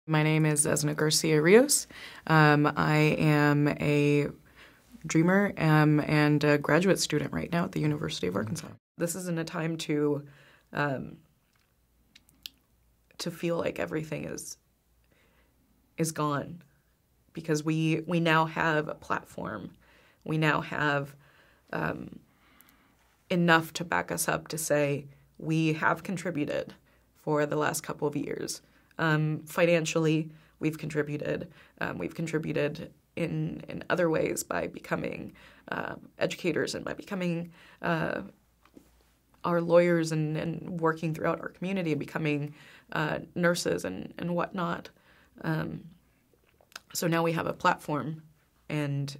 My name is Zessna Garcia Rios. I am a dreamer and a graduate student right now at the University of Arkansas. This isn't a time to feel like everything is gone, because we now have a platform. We now have enough to back us up to say we have contributed for the last couple of years. Financially, we've contributed. We've contributed in other ways by becoming educators and by becoming our lawyers and working throughout our community and becoming nurses and whatnot. So now we have a platform, and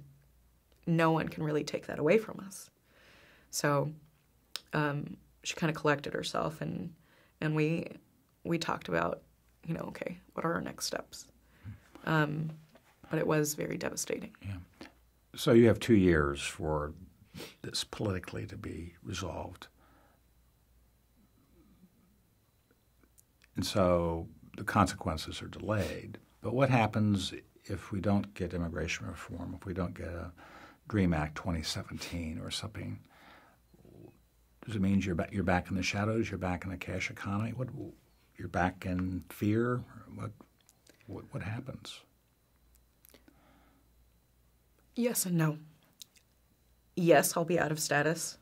no one can really take that away from us. So she kind of collected herself, and we talked about, okay, what are our next steps? But it was very devastating. Yeah. So you have 2 years for this politically to be resolved. And so the consequences are delayed. But what happens if we don't get immigration reform, if we don't get a DREAM Act 2017 or something? Does it mean you're back in the shadows? You're back in the cash economy? You're back in fear? What happens? Yes and no. Yes, I'll be out of status.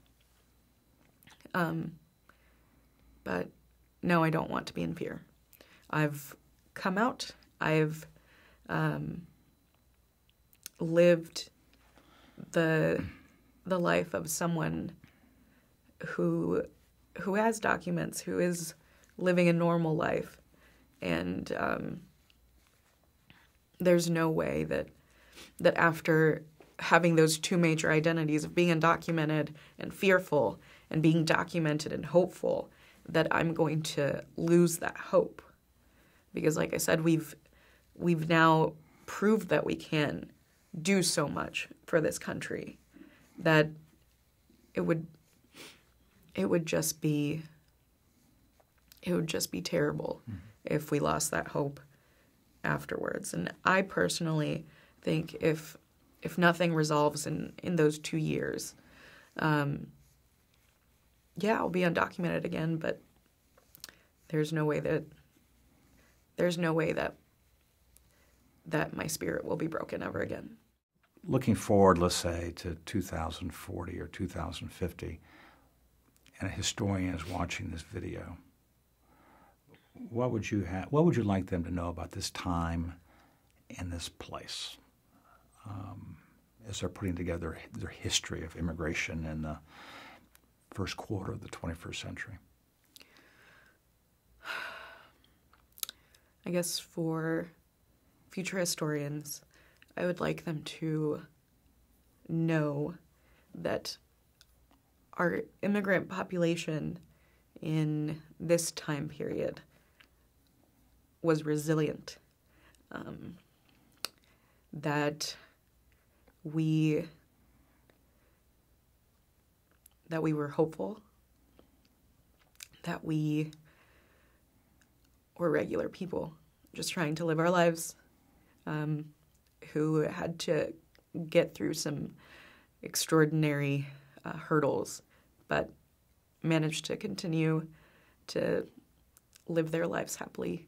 But no, I don't want to be in fear. I've come out. I've lived the life of someone who has documents, who is living a normal life, and there's no way that after having those two major identities of being undocumented and fearful and being documented and hopeful, that I'm going to lose that hope. Because like I said, we've now proved that we can do so much for this country that it would just be terrible if we lost that hope afterwards. And I personally think if nothing resolves in those 2 years, I'll be undocumented again, but there's no way that my spirit will be broken ever again. Looking forward, let's say, to 2040 or 2050, and a historian is watching this video, what would you like them to know about this time and this place as they're putting together their history of immigration in the first quarter of the 21st century? I guess for future historians, I would like them to know that our immigrant population in this time period was resilient, that we were hopeful, that we were regular people just trying to live our lives, who had to get through some extraordinary hurdles, but managed to continue to live their lives happily